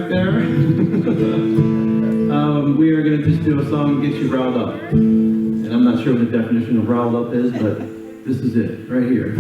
back there. We are going to just do a song to get you riled up. And I'm not sure what the definition of riled up is, but this is it, right here.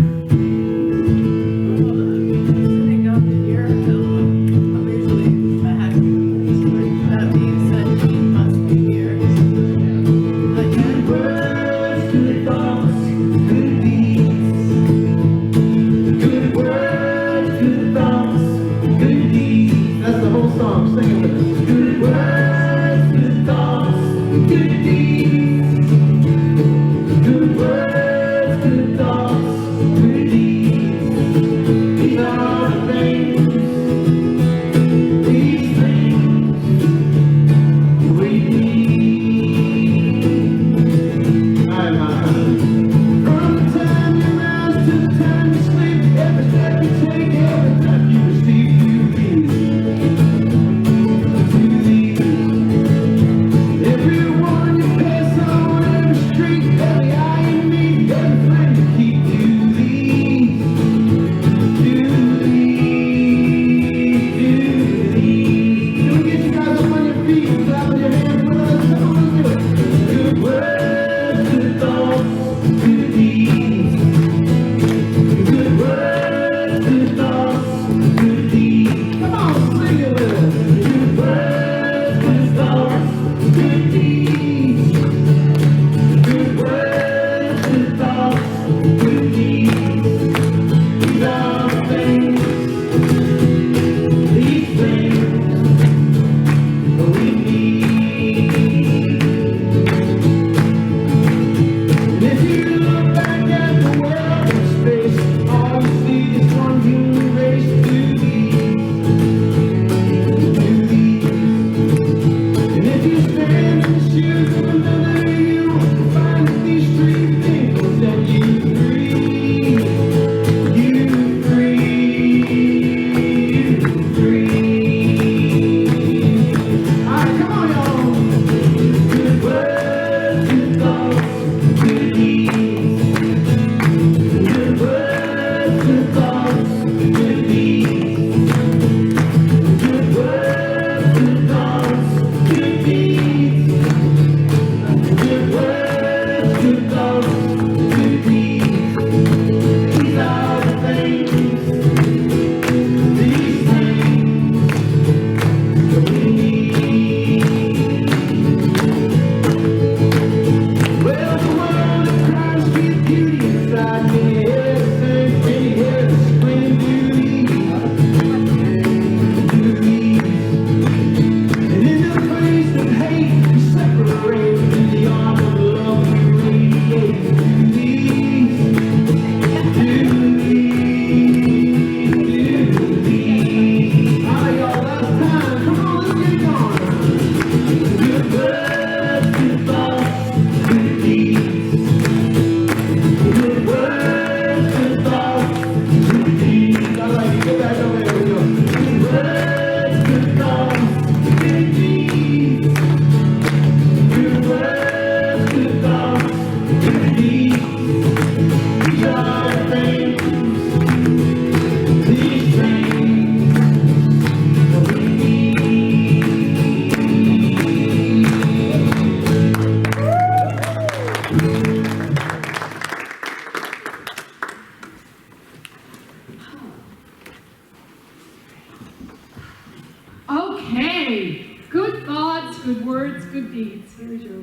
Okay, good thoughts, good words, good deeds. Here's your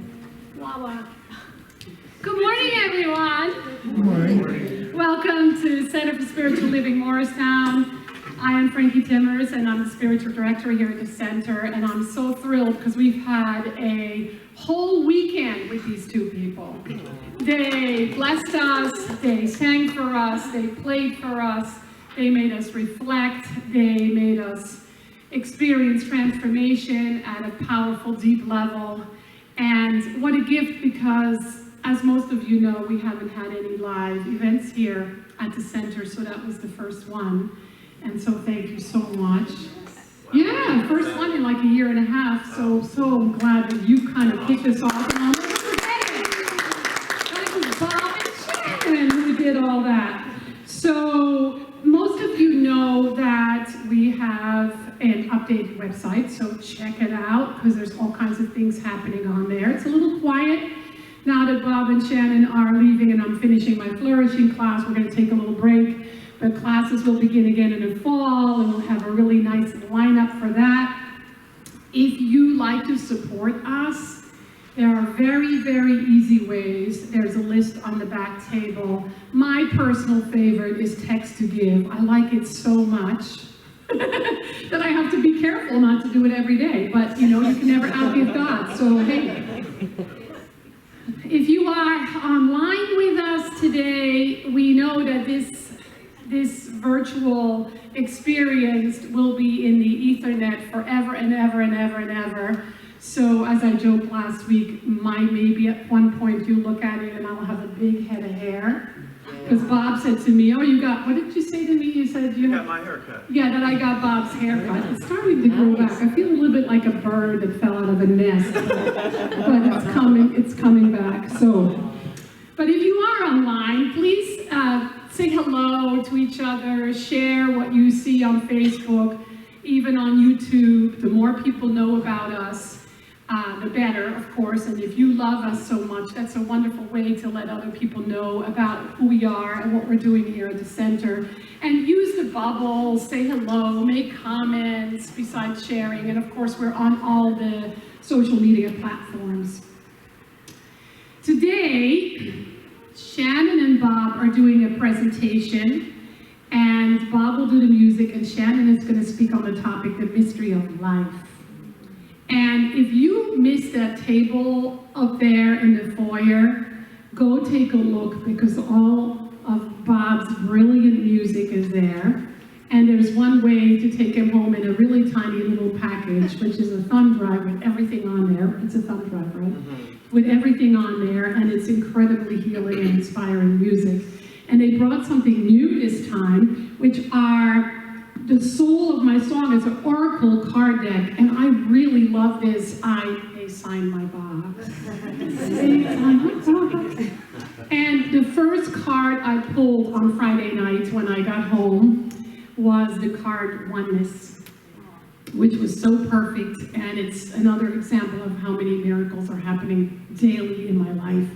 wah-wah. Good morning, everyone. Good morning. Welcome to Center for Spiritual Living Morristown. I am Frankie Timmers, and I'm the spiritual director here at the center, and I'm so thrilled because we've had a whole weekend with these two people. They blessed us, they sang for us, they played for us, they made us reflect, they made us experience transformation at a powerful, deep level. And what a gift, because as most of you know, we haven't had any live events here at the center, so that was the first one. And so thank you so much. Yeah, first one in like a year and a half, so glad that you kind of kicked us off. And I'll never forget it. That was Bob and Shannon who did all that. So most of you know that we have an updated website. website, so check it out, because there's all kinds of things happening on there. It's a little quiet now that Bob and Shannon are leaving and I'm finishing my flourishing class. We're going to take a little break, but classes will begin again in the fall, and we'll have a really nice lineup for that. If you like to support us, there are very, very easy ways. There's a list on the back table. My personal favorite is text to give. I like it so much that I have to be careful not to do it every day. But, you know, you can never outgive God. So, hey, if you are online with us today, we know that this virtual experience will be in the Ethernet forever and ever and ever and ever. So as I joked last week, maybe at one point you look at it and I'll have a big head of hair. Because Bob said to me, oh, you got, what did you say to me? You said you got my haircut. Yeah, that I got Bob's haircut. It's starting to grow back. I feel a little bit like a bird that fell out of a nest, but it's coming back. So, but if you are online, please say hello to each other, share what you see on Facebook, even on YouTube. The more people know about us, the better, of course. And if you love us so much, that's a wonderful way to let other people know about who we are and what we're doing here at the center. And use the bubble, say hello, make comments besides sharing. And of course, we're on all the social media platforms. Today, Shannon and Bob are doing a presentation, and Bob will do the music, and Shannon is going to speak on the topic, the mystery of life. And if you missed that table up there in the foyer, go take a look, because all of Bob's brilliant music is there. And there's one way to take him home in a really tiny little package, which is a thumb drive with everything on there. It's a thumb drive, right? Mm-hmm. With everything on there, and it's incredibly healing and inspiring music. And they brought something new this time, which are the soul of my song is an oracle card deck, and I really love this. They signed my box. And the first card I pulled on Friday night when I got home was the card Oneness, which was so perfect, and it's another example of how many miracles are happening daily in my life.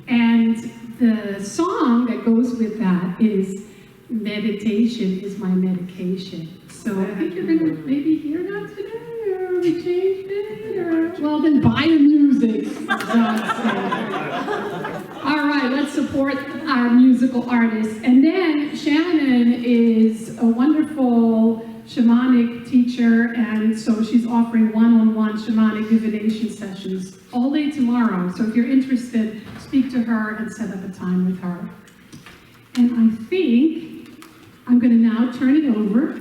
And the song that goes with that is meditation is my medication. So I think you're gonna maybe hear that today, or we changed it, or well then buy the music. All right, let's support our musical artists. And then Shannon is a wonderful shamanic teacher, and so she's offering one-on-one shamanic divination sessions all day tomorrow. So if you're interested, speak to her and set up a time with her. And I think I'm going to now turn it over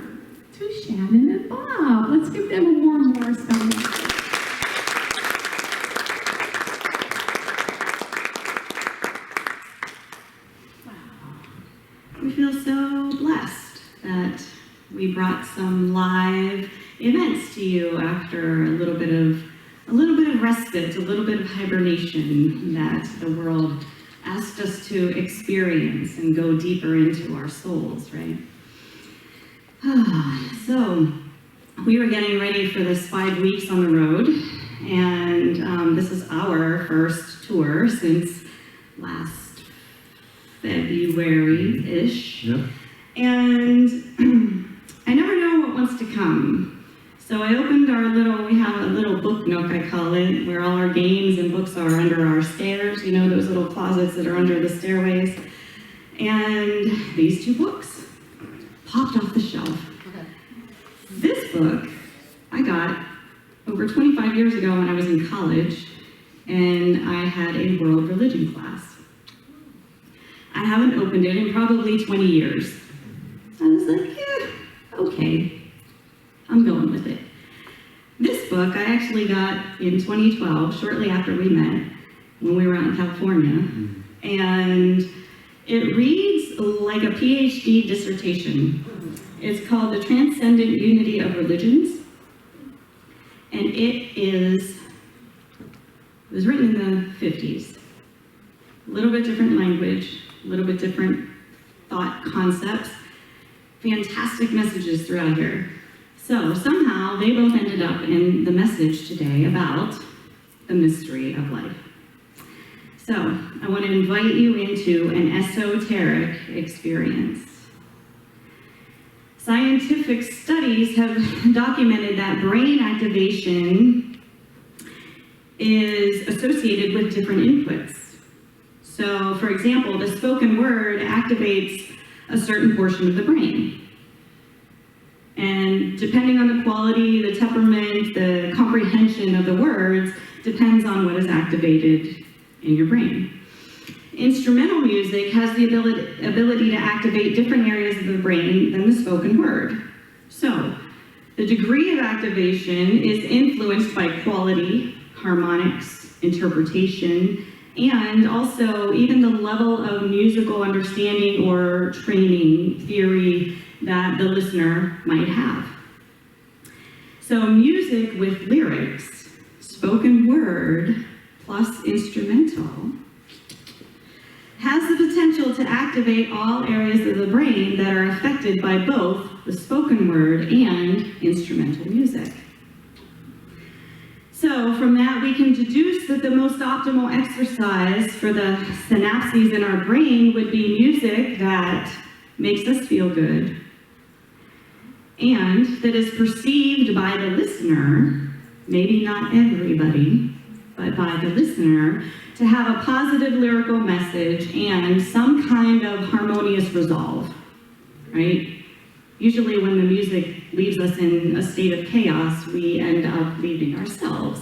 to Shannon and Bob. Let's give them a warm Morristown. We feel so blessed that we brought some live events to you after a little bit of respite, a little bit of hibernation that the world asked us to experience and go deeper into our souls, right? So we were getting ready for this 5 weeks on the road, and this is our first tour since last February-ish. Yep. And I never know what wants to come. So I opened we have a little book nook, I call it, where all our games and books are under our stairs, you know, those little closets that are under the stairways. And these two books popped off the shelf. Okay. This book I got over 25 years ago when I was in college, and I had a world religion class. I haven't opened it in probably 20 years. I was like, okay, I'm going with it. This book I actually got in 2012, shortly after we met, when we were out in California. And it reads like a PhD dissertation. It's called The Transcendent Unity of Religions. And it was written in the 50s. A little bit different language, a little bit different thought concepts. Fantastic messages throughout here. So somehow they both ended up in the message today about the mystery of life. So I want to invite you into an esoteric experience. Scientific studies have documented that brain activation is associated with different inputs. So, for example, the spoken word activates a certain portion of the brain. And depending on the quality, the temperament, the comprehension of the words, depends on what is activated in your brain. Instrumental music has the ability to activate different areas of the brain than the spoken word. So, the degree of activation is influenced by quality, harmonics, interpretation, and also even the level of musical understanding or training theory that the listener might have. So music with lyrics, spoken word plus instrumental, has the potential to activate all areas of the brain that are affected by both the spoken word and instrumental music. So from that, we can deduce that the most optimal exercise for the synapses in our brain would be music that makes us feel good and that is perceived by the listener, maybe not everybody, but by the listener, to have a positive lyrical message and some kind of harmonious resolve, right? Usually when the music leaves us in a state of chaos, we end up leaving ourselves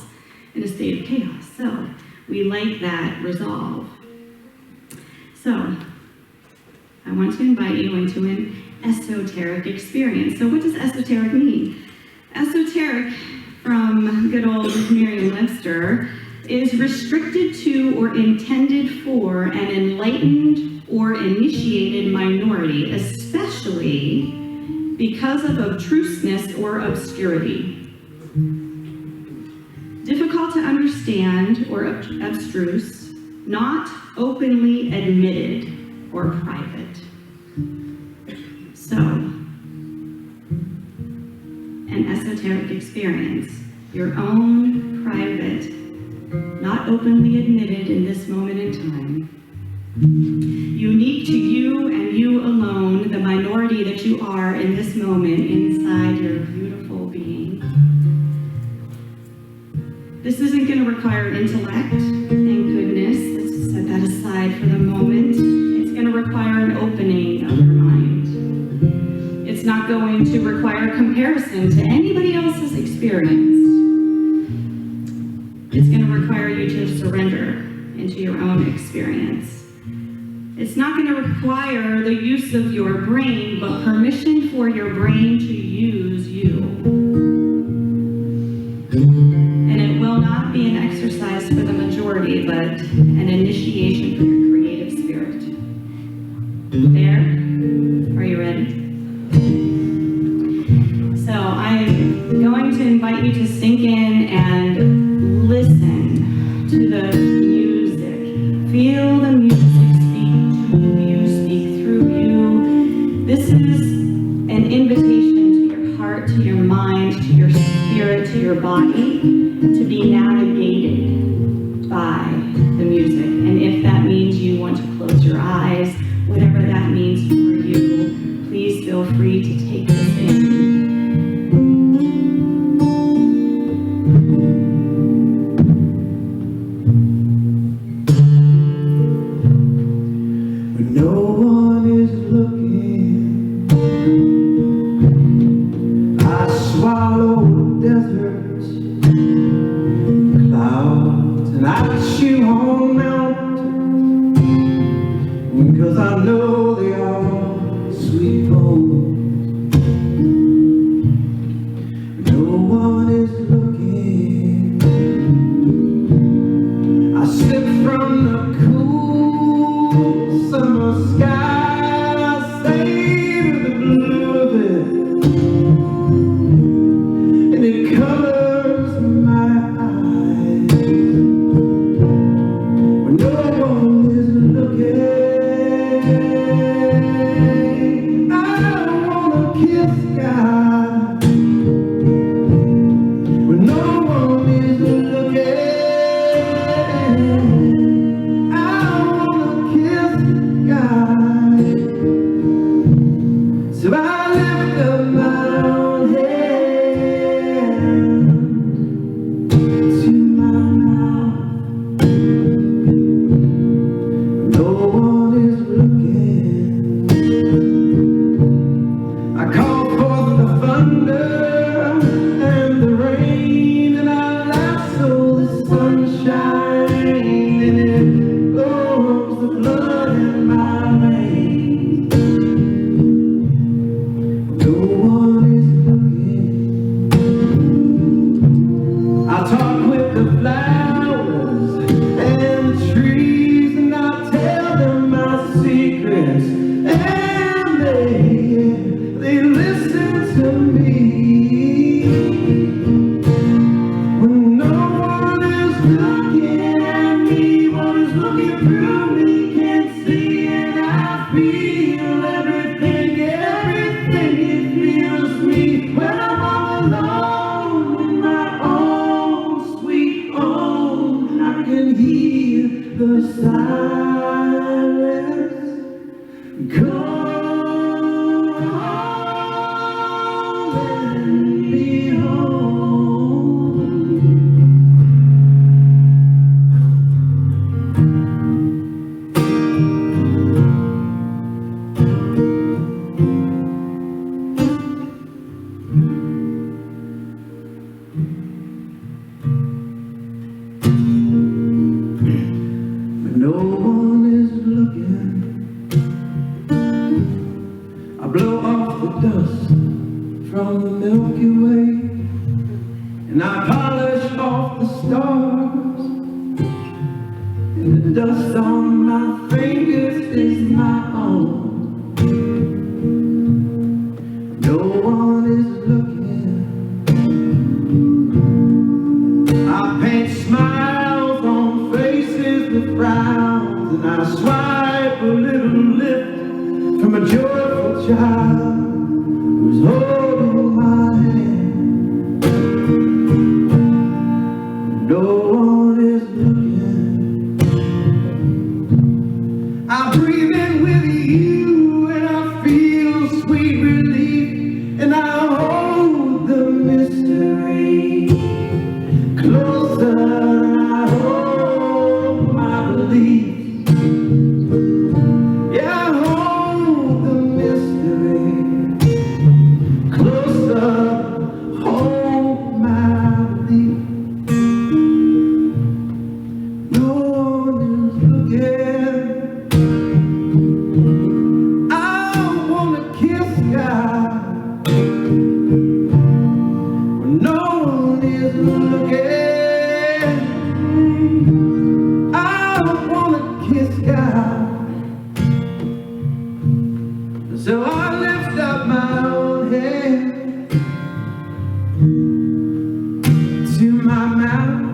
in a state of chaos. So we like that resolve. So I want to invite you into an esoteric experience. So what does esoteric mean? Esoteric, from good old Merriam-Webster, is restricted to or intended for an enlightened or initiated minority, especially because of obtuseness or obscurity. Difficult to understand or abstruse, not openly admitted or private. So, an esoteric experience, your own private, not openly admitted in this moment in time, unique to you and you alone, the minority that you are in this moment inside your beautiful being. This isn't going to require intellect, thank goodness. Let's set that aside for the moment. It's going to require an opening of your mind. It's not going to require comparison to anybody else's experience. It's going to require you to surrender into your own experience. It's not going to require the use of your brain, but permission for your brain to use you. And it will not be an exercise for the majority, but an initiation for your creative spirit. There? Are you ready? So I'm going to invite you to sink in and listen to the music. Feel the music. This is an invitation to your heart, to your mind, to your spirit, to your body, to be navigated by the music. And if that means you want to close your eyes, whatever that means for you, please feel free to take this in. When no one is looking, swallow deserts, clouds, and I chew on mountains, because I know they are sweet bones. No one is looking. I slip from the cool summer sky, savor the blue of it. Colors my eyes when no one is looking. the flowers and the trees, and I tell them my secrets, and they listen to me. When no one is looking at me, one is looking through me, can't see, and I feel everything it feels me. When I'm all alone in my own sweet home, I can hear the silence calling me home. When no one is looking, I blow off the dust from the Milky Way, and I polish off the stars, and the dust on my fingers is my own. No one is looking. I paint smiles on faces with frowns, and I swipe a little lift from a joyful child who's holding my hand. No one is looking. I breathe in with you, and I feel sweet relief, and I hold the mystery closer, and I hold my belief. Yeah, I hold the mystery closer, hold my belief. No one is looking. I wanna kiss God when no one is looking. I wanna kiss God. So I lift up my own hand to my mouth,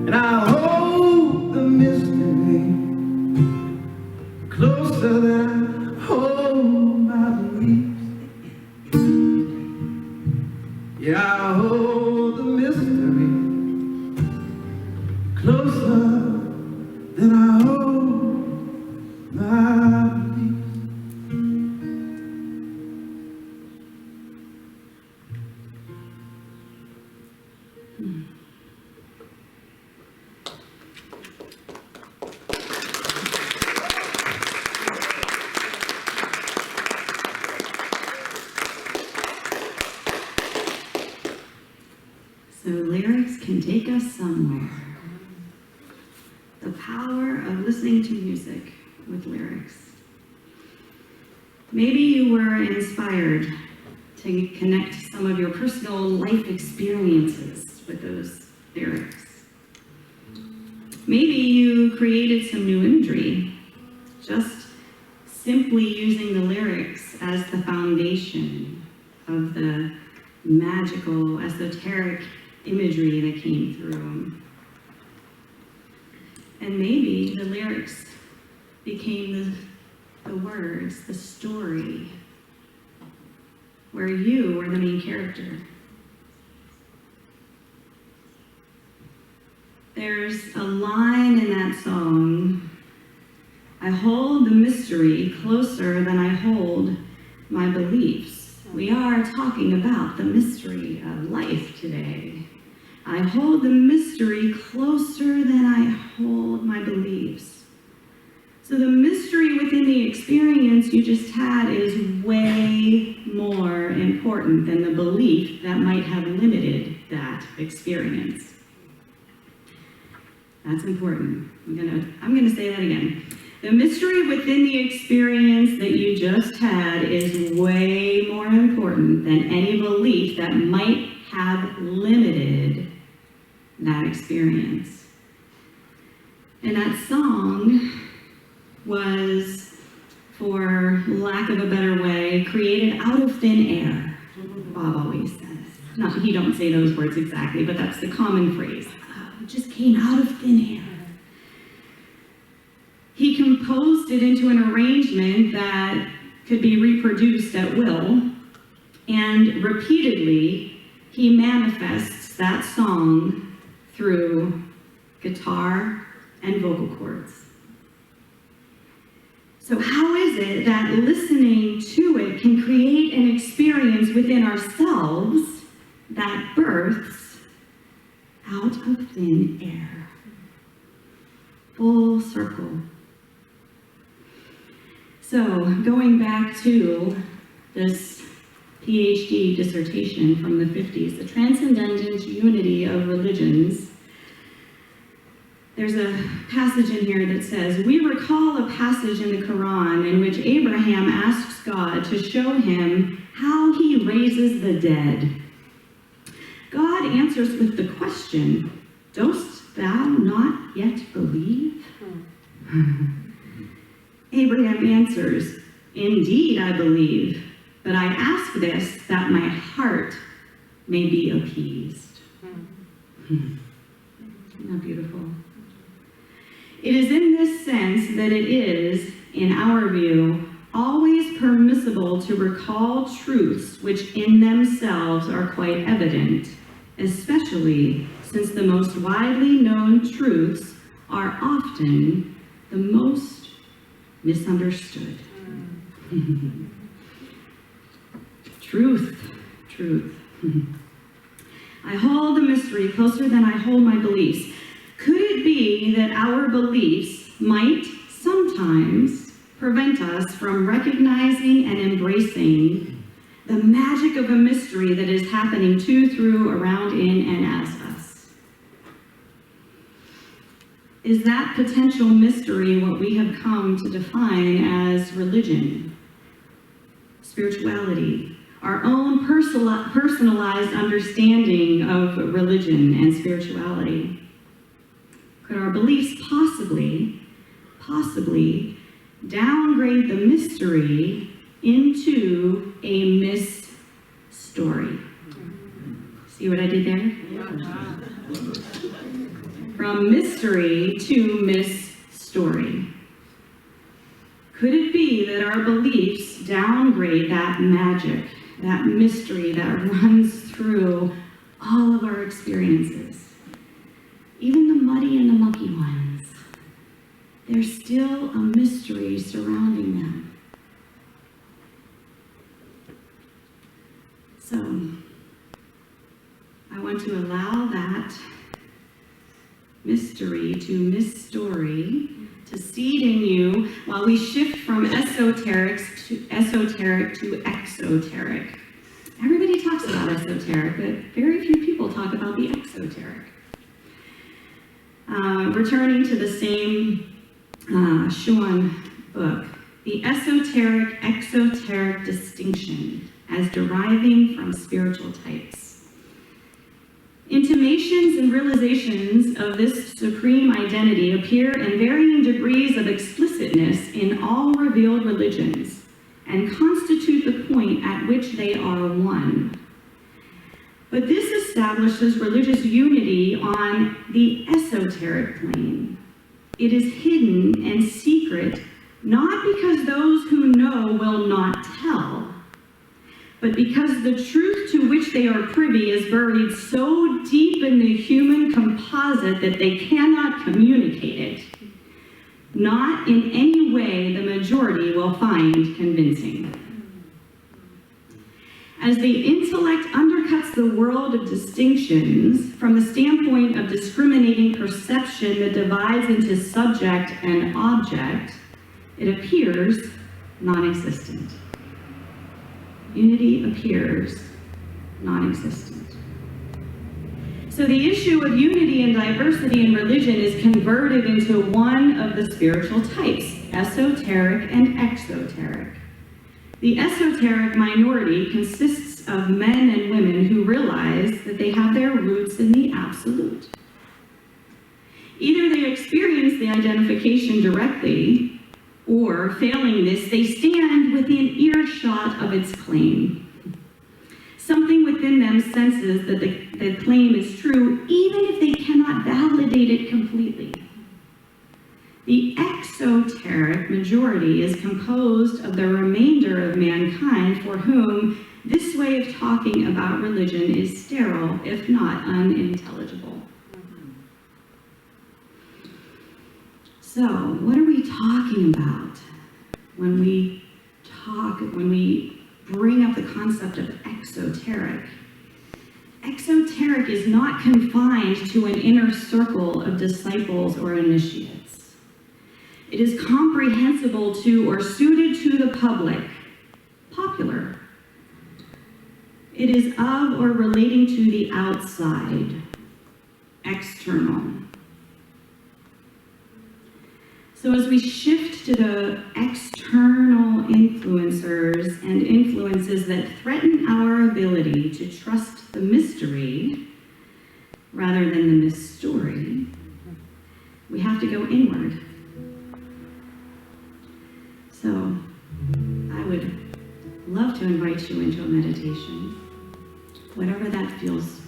and I hold the mystery closer than I hold my beliefs. Yeah, I hold the mystery closer than I hold my beliefs. So lyrics can take us somewhere. The power of listening to music with lyrics. Maybe you were inspired to connect some of your personal life experiences with those lyrics. Maybe you created some new imagery, just simply using the lyrics as the foundation of the magical, esoteric imagery that came through. And maybe the lyrics became the words, the story, where you were the main character. There's a line in that song, I hold the mystery closer than I hold my beliefs. We are talking about the mystery of life today. I hold the mystery closer than I hold my beliefs. So the mystery within the experience you just had is way more important than the belief that might have limited that experience. That's important. I'm gonna say that again. The mystery within the experience that you just had is way more important than any belief that might have limited that experience. And that song was, for lack of a better way, created out of thin air. Bob always says. No, he don't say those words exactly, but that's the common phrase. It just came out of thin air. He composed it into an arrangement that could be reproduced at will, and repeatedly he manifests that song through guitar and vocal cords. So how is it that listening to it can create an experience within ourselves that births out of thin air? Full circle. So going back to this PhD dissertation from the 50s, the transcendent unity of religions, there's a passage in here that says, we recall a passage in the Quran in which Abraham asks God to show him how he raises the dead. God answers with the question, dost thou not yet believe? Abraham answers, indeed I believe, but I ask this that my heart may be appeased. Isn't that beautiful? It is in this sense that it is, in our view, always permissible to recall truths which in themselves are quite evident, especially since the most widely known truths are often the most misunderstood. Truth. I hold the mystery closer than I hold my beliefs. Could it be that our beliefs might sometimes prevent us from recognizing and embracing the magic of a mystery that is happening to, through, around, in, and as us? Is that potential mystery what we have come to define as religion, spirituality, our own personalized understanding of religion and spirituality? Could our beliefs possibly downgrade the mystery into a mis-story? See what I did there? From mystery to mis-story. Could it be that our beliefs downgrade that magic, that mystery that runs through all of our experiences? Even the muddy and the mucky ones, there's still a mystery surrounding them. So, I want to allow that mystery to mis-story to seed in you while we shift from esoteric to exoteric. Everybody talks about esoteric, but very few people talk about the exoteric. Returning to the same Schuon book, the esoteric-exoteric distinction as deriving from spiritual types. Intimations and realizations of this supreme identity appear in varying degrees of explicitness in all revealed religions and constitute the point at which they are one. But this establishes religious unity on the esoteric plane. It is hidden and secret, not because those who know will not tell, but because the truth to which they are privy is buried so deep in the human composite that they cannot communicate it. Not in any way the majority will find convincing. As the intellect undercuts the world of distinctions from the standpoint of discriminating perception that divides into subject and object, it appears non-existent. Unity appears non-existent. So the issue of unity and diversity in religion is converted into one of the spiritual types, esoteric and exoteric. The esoteric minority consists of men and women who realize that they have their roots in the absolute. Either they experience the identification directly, or failing this, they stand within earshot of its claim. Something within them senses that the claim is true, even if they cannot validate it completely. The exoteric majority is composed of the remainder of mankind for whom this way of talking about religion is sterile, if not unintelligible. So, what are we talking about when we bring up the concept of exoteric? Exoteric is not confined to an inner circle of disciples or initiates. It is comprehensible to or suited to the public, popular. It is of or relating to the outside, external. So as we shift to the external influencers and influences that threaten our ability to trust the mystery rather than the mystery, we have to go inward. So I would love to invite you into a meditation, whatever that feels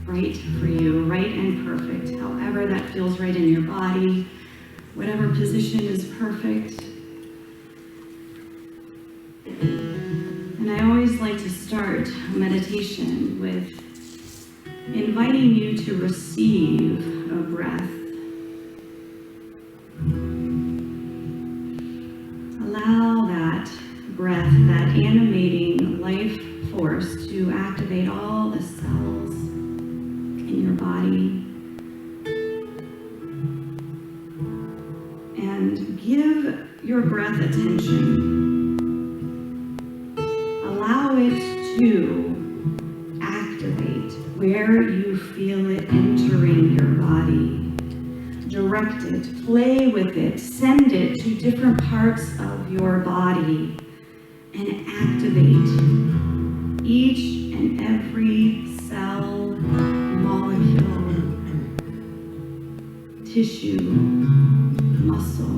right for you, right and perfect, however that feels right in your body, whatever position is perfect. And I always like to start a meditation with inviting you to receive a breath. Allow that breath, that animating life force, to activate all the cells in your body. And give your breath attention. Allow it to activate where you feel it entering your body. Direct it, play with it, send it to different parts of your body, and activate each and every cell, molecule, tissue, muscle,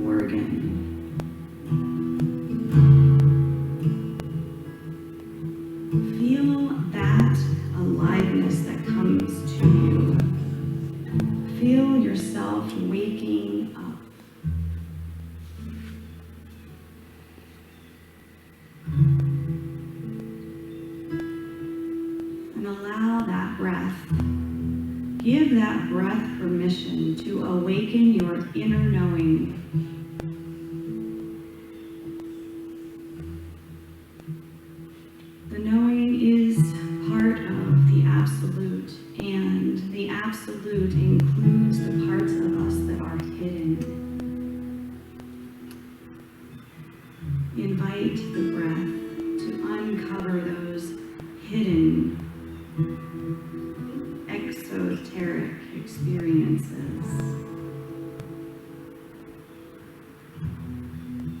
organ. Feel that aliveness that comes to you. Feel yourself waking up. And allow that breath. Give that breath permission to awaken your inner knowing. The knowing is part of the absolute, and the absolute includes the parts of us that are hidden. Invite the breath to uncover those hidden esoteric experiences.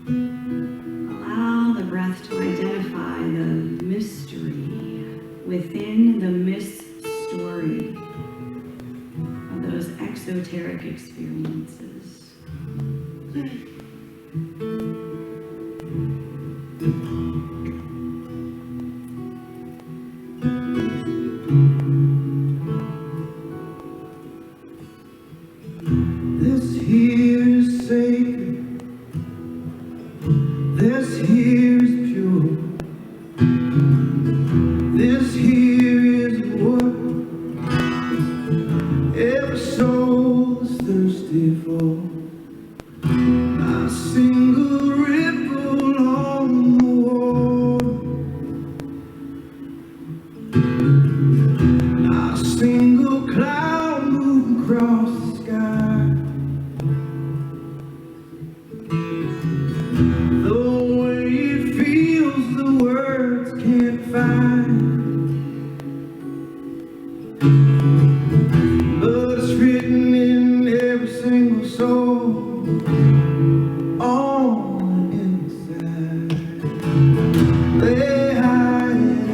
Allow the breath to identify the mystery within the myth-story of those exoteric experiences. This here is sacred. This here is pure. This here is what every soul is thirsty for. Not a single ripple on the water. Not a single cloud moving across the sky. The way it feels, the words can't find. But it's written in every single soul on the inside. They hide it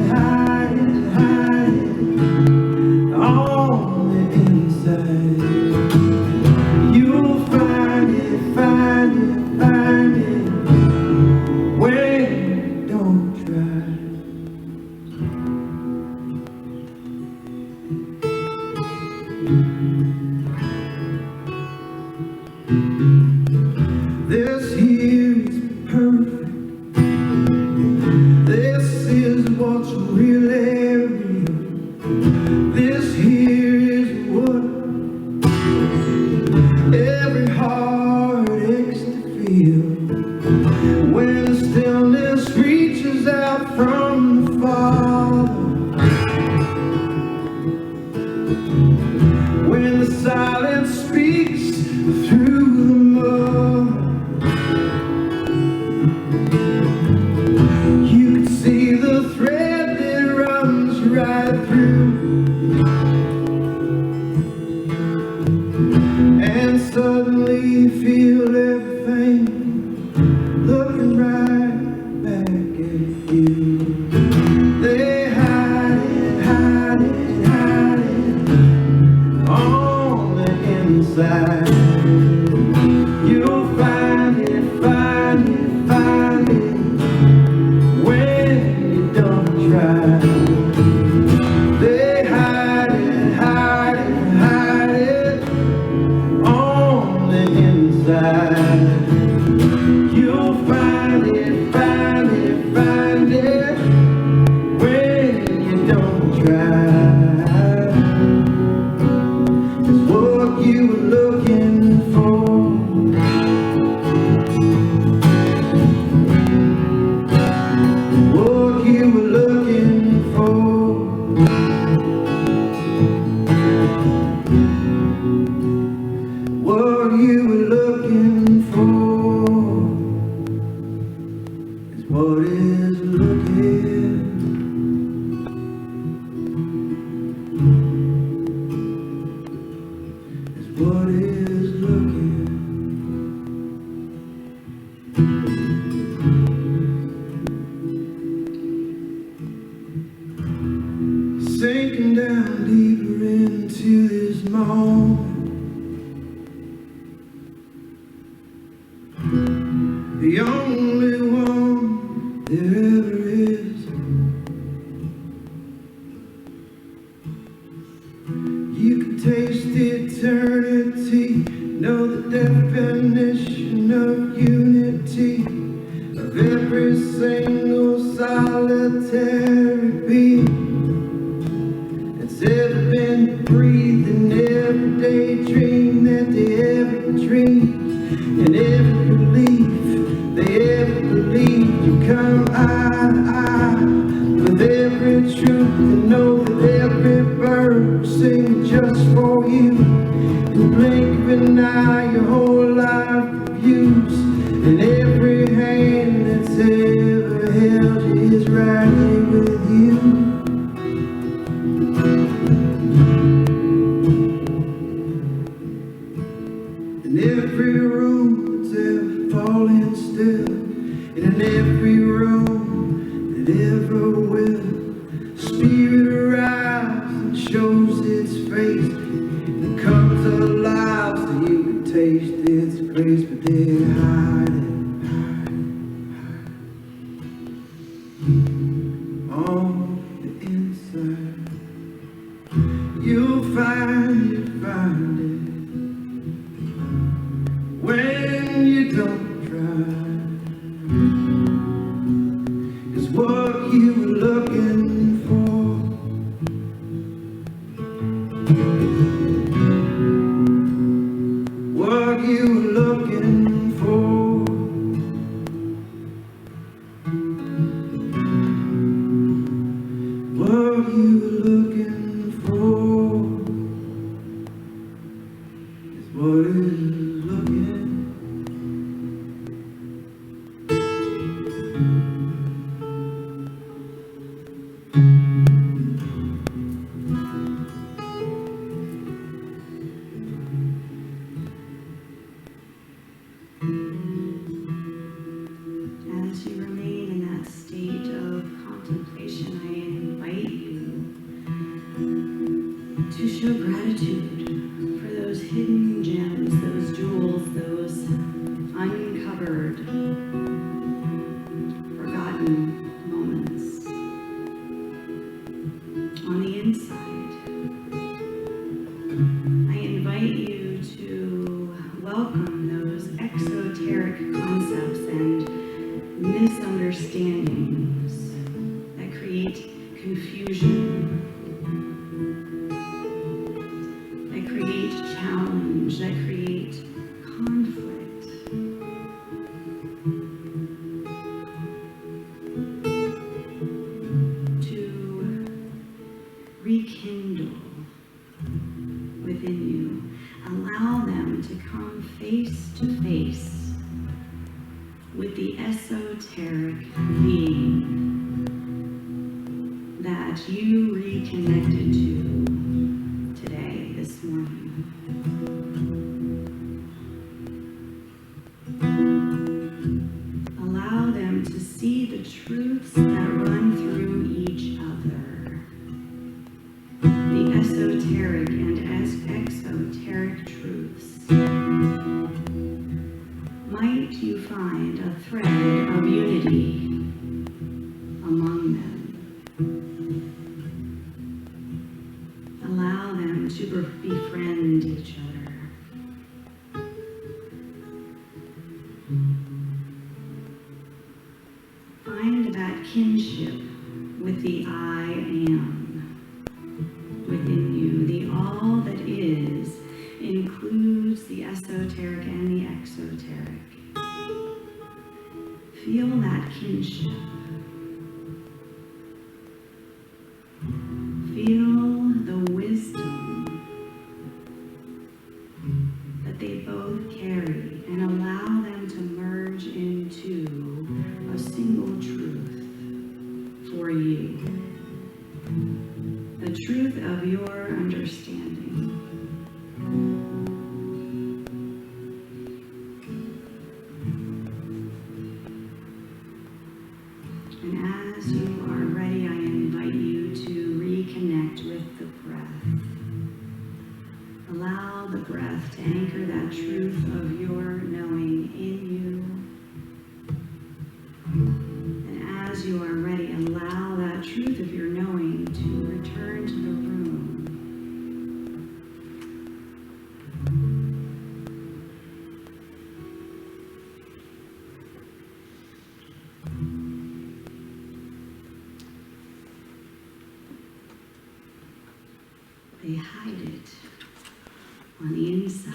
You'll find it, find it, find it when you don't try. This here is perfect. This is what's really real. This here is what every heart aches to feel. When the stillness reaches out from the Father, when the silence speaks through the mud, you can see the thread that runs right through, and suddenly you feel everything looking right back at you. They hide it, hide it, hide it on the inside. You'll find it, find it, find it when you don't try. They hide it, hide it, hide it on the inside. You'll find it, find it, find it when you don't try. It's what you were looking for. What you were looking for. What you were looking for is what is looking. Is what is looking. Sinking down deeper into this moment, the only one there ever is. You can taste eternity, know the definition of unity, of every single solitary being that's ever been breathed, in every daydream that they ever dreamed, and every belief they ever believed. You come eye to eye with every truth, and know that every bird will sing just for you. In the blink of an eye, your whole life reviews, and every hand that's ever held you is right here with you. In every room that's ever fallen still, and in every room that ever will, Spirit arrives and shows its face, and comes alive so you can taste its grace. But they hide it, on the inside. You'll find it, find it when you don't try. Is what you were looking for. What you were looking for. What you were looking for is what is looking. As you remain in that state of contemplation, I invite you to show gratitude for hidden gems, those jewels, those uncovered, forgotten moments on the inside. I invite you to welcome those exoteric concepts and misunderstandings that create confusion, that create challenge, that create conflict. To rekindle within you. Allow them to come face to face with the esoteric being that you reconnected to today, this morning. Allow them to see the truths that run through each other. The esoteric and exoteric truths. Might you find a thread of unity among them. Allow them to befriend each other. Find that kinship with the I am within you. The all that is includes the esoteric and the exoteric. Feel that kinship. Feel the wisdom that they both carry and allow them to merge into a single truth for you. The truth of your understanding. And as you are ready, I invite you to reconnect with the breath. Allow the breath to anchor that truth of your knowing in you. And as you are ready, allow that truth of your knowing to return to the room. They hide it on the inside.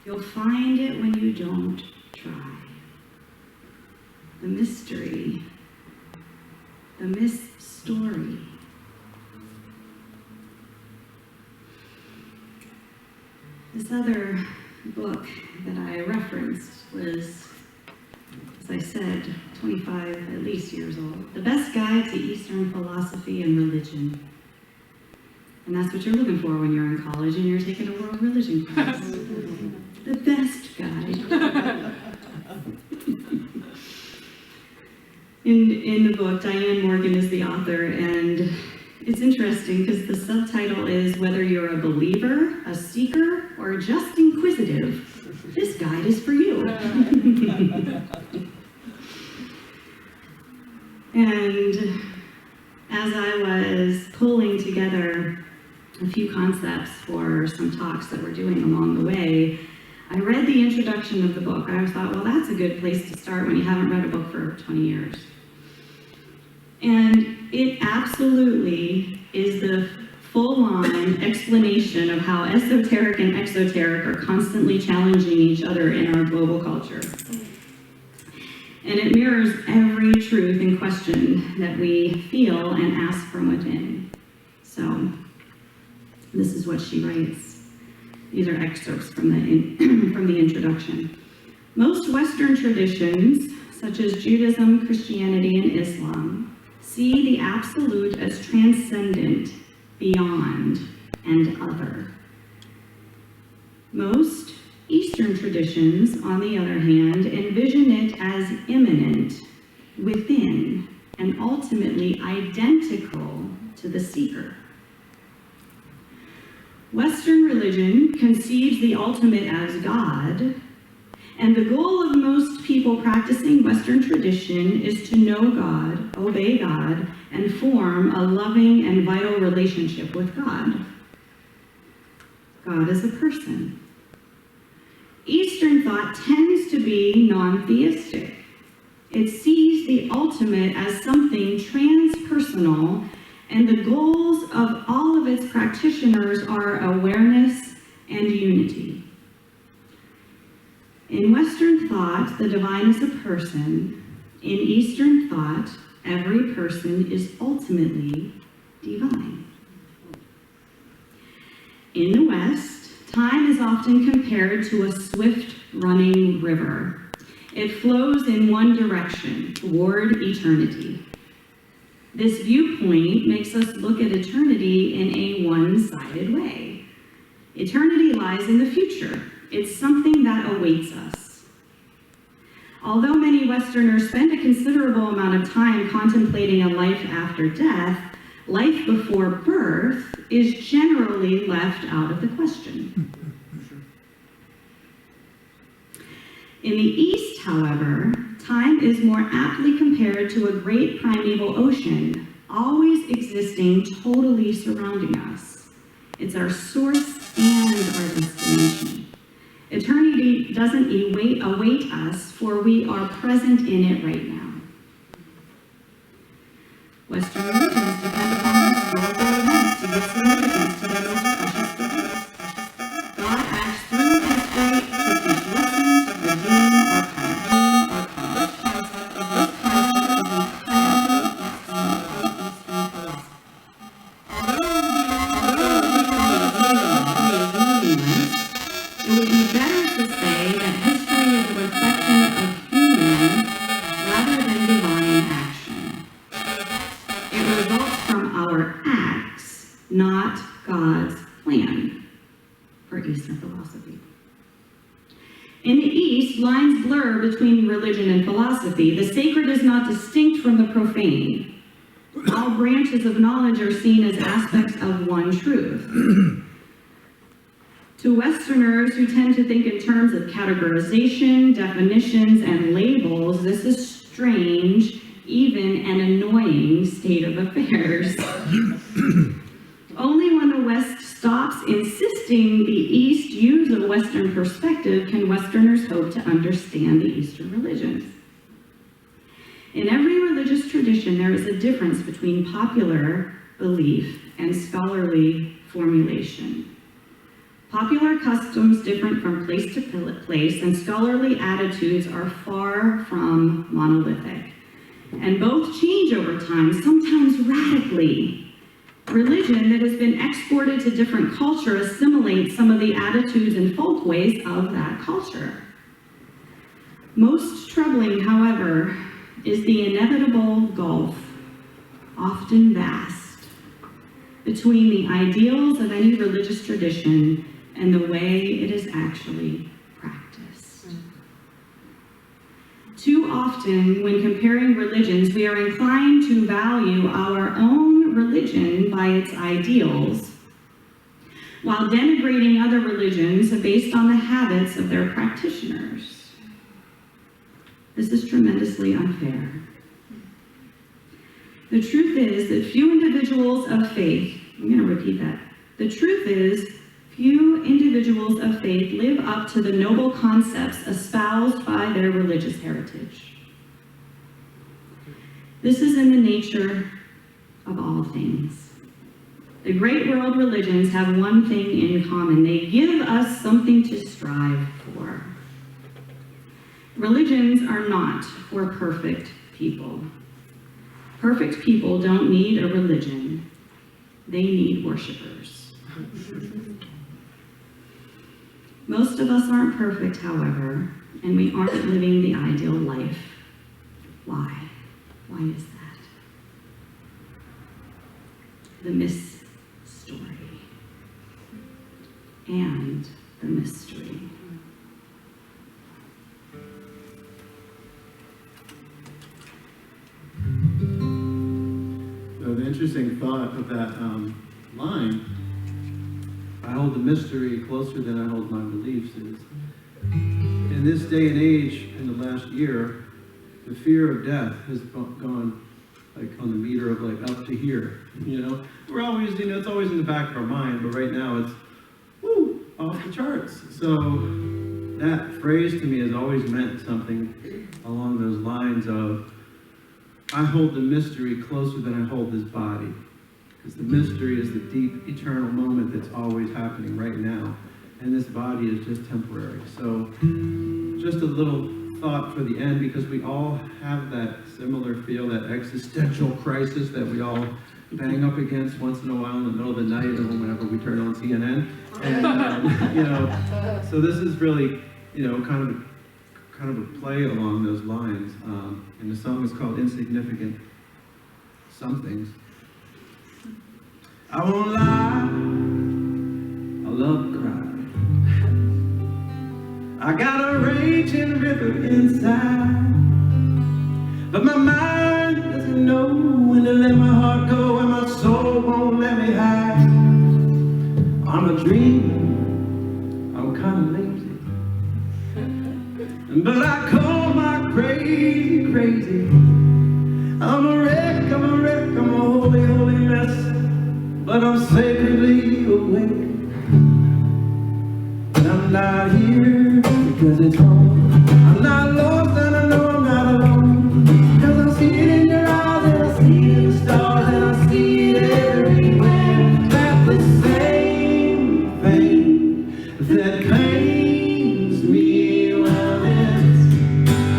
You'll find it when you don't try. The mystery, the story. This other book that I referenced was, as I said, 25 at least years old. The Best Guide to Eastern Philosophy and Religion. And that's what you're looking for when you're in college and you're taking a world religion class. The best guide. In the book, Diane Morgan is the author, and it's interesting because the subtitle is Whether You're a Believer, a Seeker, or just Inquisitive, this guide is for you. And as I was pulling together a few concepts for some talks that we're doing along the way, I read the introduction of the book. I thought, well, that's a good place to start when you haven't read a book for 20 years. And it absolutely is the full-on explanation of how esoteric and exoteric are constantly challenging each other in our global culture. And it mirrors every truth and question that we feel and ask from within. So, this is what she writes. These are excerpts from the introduction. Most Western traditions, such as Judaism, Christianity, and Islam, see the absolute as transcendent, beyond, and other. Most Eastern traditions, on the other hand, envision it as immanent, within, and ultimately identical to the seeker. Western religion conceives the ultimate as God, and the goal of most people practicing Western tradition is to know God, obey God, and form a loving and vital relationship with God. God is a person. Eastern thought tends to be non-theistic. It sees the ultimate as something transpersonal, and the goals of all of its practitioners are awareness and unity. In Western thought, the divine is a person. In Eastern thought, every person is ultimately divine. In the West, time is often compared to a swift-running river. It flows in one direction, toward eternity. This viewpoint makes us look at eternity in a one-sided way. Eternity lies in the future. It's something that awaits us. Although many Westerners spend a considerable amount of time contemplating a life after death, life before birth is generally left out of the question. In the East, however, time is more aptly compared to a great primeval ocean, always existing totally surrounding us. It's our source and our destination. Eternity doesn't await us, for we are present in it right now. Western religions depend upon historical events to give significance to their most precious beliefs. God acts through history to teach lessons, redeem, or punish. This concept is entirely Eastern philosophy. It would be better to say that history is a reflection of human rather than divine action. It results from our acts, not God's plan, for Eastern philosophy. In the East, lines blur between religion and philosophy. The sacred is not distinct from the profane. All branches of knowledge are seen as aspects of one truth. To Westerners who tend to think in terms of categorization, definitions, and labels, this is strange, even an annoying state of affairs. Only when the West stops insisting the East use a Western perspective can Westerners hope to understand the Eastern religions. In every religious tradition, there is a difference between popular belief and scholarly formulation. Popular customs differ from place to place, and scholarly attitudes are far from monolithic. And both change over time, sometimes radically. Religion that has been exported to different culture assimilates some of the attitudes and folkways of that culture. Most troubling, however, is the inevitable gulf, often vast, between the ideals of any religious tradition and the way it is actually practiced. Too often, when comparing religions, we are inclined to value our own religion by its ideals, while denigrating other religions based on the habits of their practitioners. This is tremendously unfair. The truth is that few individuals of faith, I'm going to repeat that. The truth is, few individuals of faith live up to the noble concepts espoused by their religious heritage. This is in the nature of all things. The great world religions have one thing in common. They give us something to strive for. Religions are not for perfect people. Perfect people don't need a religion. They need worshipers. Most of us aren't perfect, however, and we aren't living the ideal life. Why? Why is that? The story and the mystery. So the interesting thought of that line, I hold the mystery closer than I hold my beliefs. In this day and age, in the last year, the fear of death has gone like on the meter of like up to here. We're always, it's always in the back of our mind, but right now it's off the charts. So that phrase to me has always meant something along those lines of, I hold the mystery closer than I hold this body. Because the mystery is the deep, eternal moment that's always happening right now. And this body is just temporary. So just a little thought for the end, because we all have that similar feel, that existential crisis that we all bang up against once in a while in the middle of the night or whenever we turn on CNN. And, so this is really, kind of a play along those lines. And the song is called Insignificant. Some things. I won't lie, I love to cry. I got a raging river inside, but my mind doesn't know when to let my heart go, and my soul won't let me hide. I'm a dreamer, I'm kind of lazy, but I call my crazy, crazy. I'm a wreck, I'm a holy, holy mess, but I'm sacredly awake. And I'm not here because it's home. I'm not lost and I know I'm not alone. Because I see it in your eyes and I see it in the stars and I see it everywhere. That's the same thing that claims me. Well,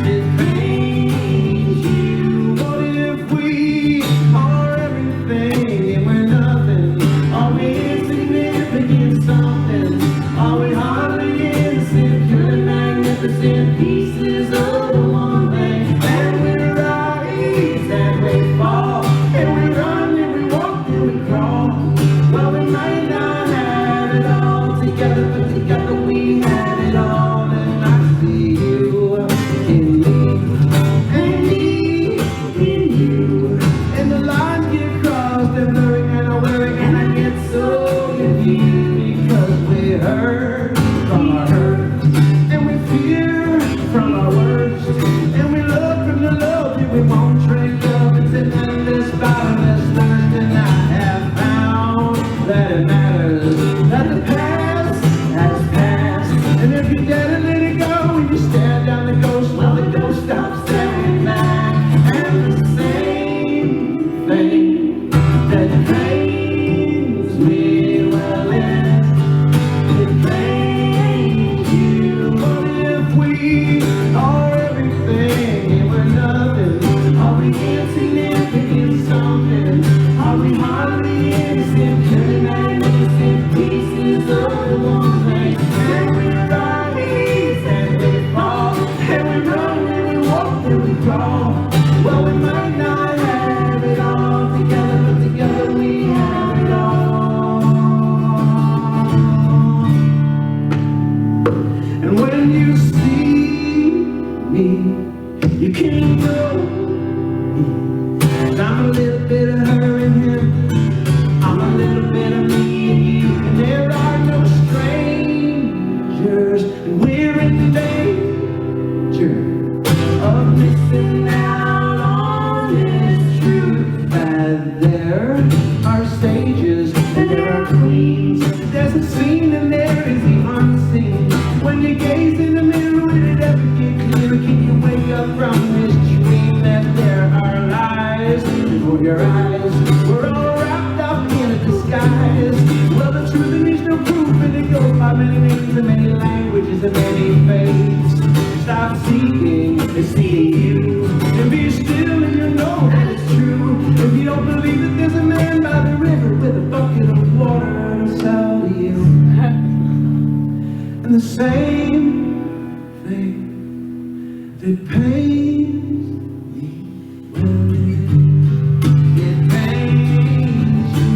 it pains you. What if we are everything and we're nothing? Are we insignificant something? Are we hardly innocent, pure magnificent pieces of the one thing? And we rise and we fall, and we run and we walk and we crawl. Well, we might not have it all together, but together we have it all. And I see you in me, and me in you. And the lines get crossed, they're blurry and I'm worried, and I get so confused because we hurt from our hurts, and we fear from our worst, and we love from the love that we won't drink of. It's an endless bottomless thirst, and I have found that it matters that the past has passed. And if you're dead and let it go, and you stare down the ghost, well, the ghost stops staring back. And the same thing that claims me, well, it claims you. What if we are everything and we're nothing? Are we insignificant something? Are we hardly innocent, pure magnificent pieces of the one thing? And we rise and we fall, and we run and we walk and we crawl. Well, we might not have it all together, but together we have it all. And when you see me, you can know that I'm a little bit of her and him. I'm a little bit of me and you. And there are no strangers, and we're in danger of missing out on this truth. That there are stages and there are queens. There's a scene and there is the unseen. When you gaze in the mirror, will it ever get clearer? Can you wake up from this dream that there are lies before your eyes? We're all wrapped up in a disguise. Well, the truth needs no proof, and it goes by many names and many languages and many faiths. Stop seeking and seeing you, and be still and you know that it's true. If you don't believe that there's a man by the river with a bucket of water to sell to you. And the same thing that pains me, well, it pains you.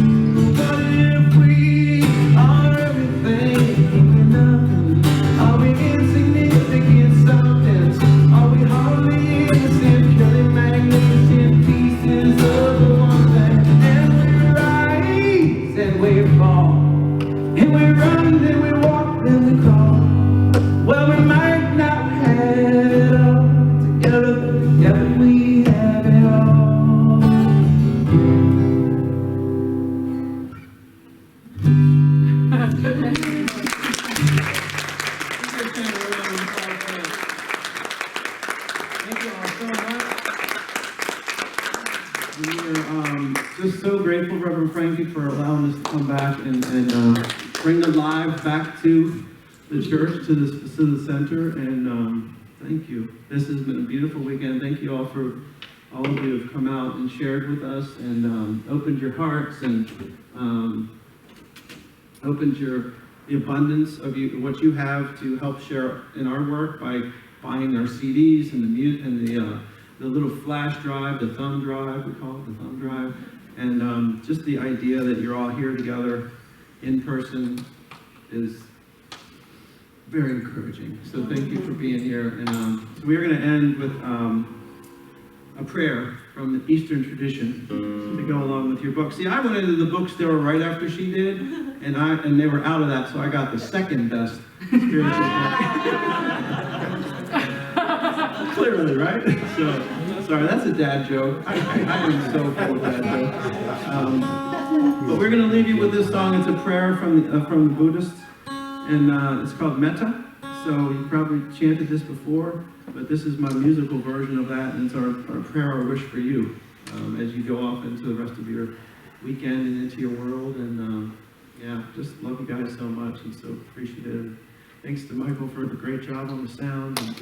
But if we are everything and we're nothing, are we insignificant something? Are we hardly innocent, purely magnificent pieces of the one thing? And we rise and we fall, and we run for allowing us to come back and bring them live back to the church, to the center, and thank you. This has been a beautiful weekend. Thank you all for, all of you have come out and shared with us and opened your hearts and opened the abundance of what you have to help share in our work by buying our CDs and the little flash drive, the thumb drive, we call it the thumb drive, and just the idea that you're all here together in person is very encouraging. So thank you for being here. And so we're going to end with a prayer from the Eastern tradition to go along with your book. See, I went into the bookstore right after she did, and they were out of that, so I got the second best spiritual book. Clearly, right? So, sorry, that's a dad joke. I am so full of dad jokes. But we're going to leave you with this song. It's a prayer from the Buddhists, and it's called Metta. So you probably chanted this before, but this is my musical version of that, and it's our prayer or wish for you as you go off into the rest of your weekend and into your world. And yeah, just love you guys so much and so appreciative. Thanks to Michael for the great job on the sound. And,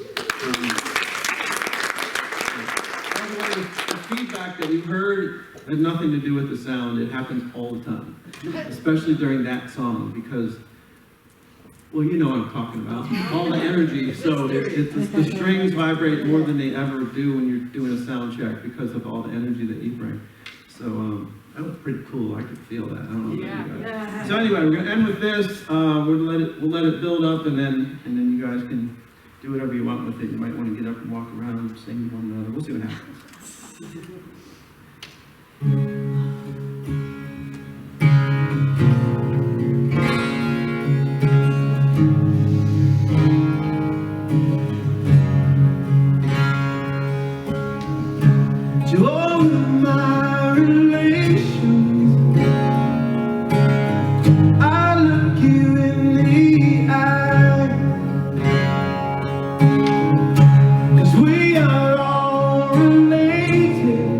the feedback that you heard had nothing to do with the sound. It happens all the time, especially during that song, because, well, you know what I'm talking about. All the energy. So the strings vibrate more than they ever do when you're doing a sound check because of all the energy that you bring. So that was pretty cool. I could feel that. I don't know about you guys. So anyway, we're going to end with this. We'll let it build up, and then you guys can do whatever you want with it. You might want to get up and walk around and sing one another. We'll see what happens. To all of my relations, I look you in the eye, 'cause we are all related.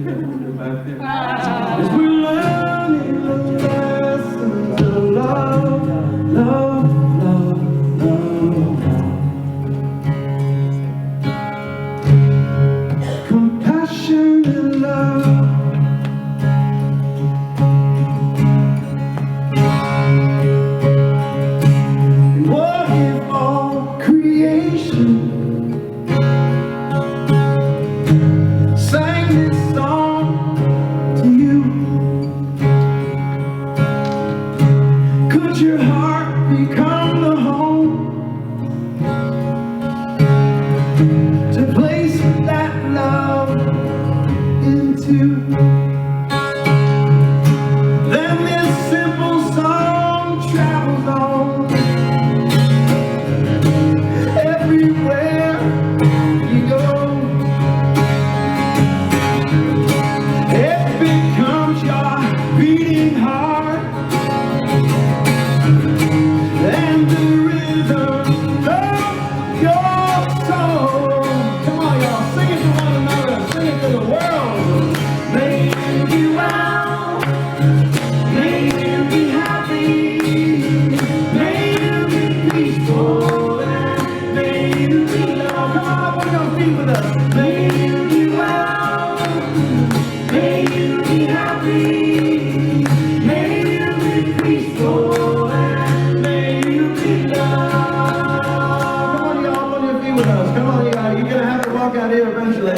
Back there. As we're learning the lessons of love, love, love, love. Compassion and love. And what if all creation sang this song to you? Could your heart become the home to place that love into? Then this simple song travels on everywhere you go. It becomes your beating heart and the rhythm of your soul. Come on, y'all, sing it to one another, sing it to the world. Make you well, make you be happy, may you be peaceful, and may you be loved. Come on, up on your feet with us. May you be well, may you be happy, may you be peaceful, and may you be loved. Come on, y'all, up on your feet with us. Come on, y'all. You're gonna have to walk out here eventually.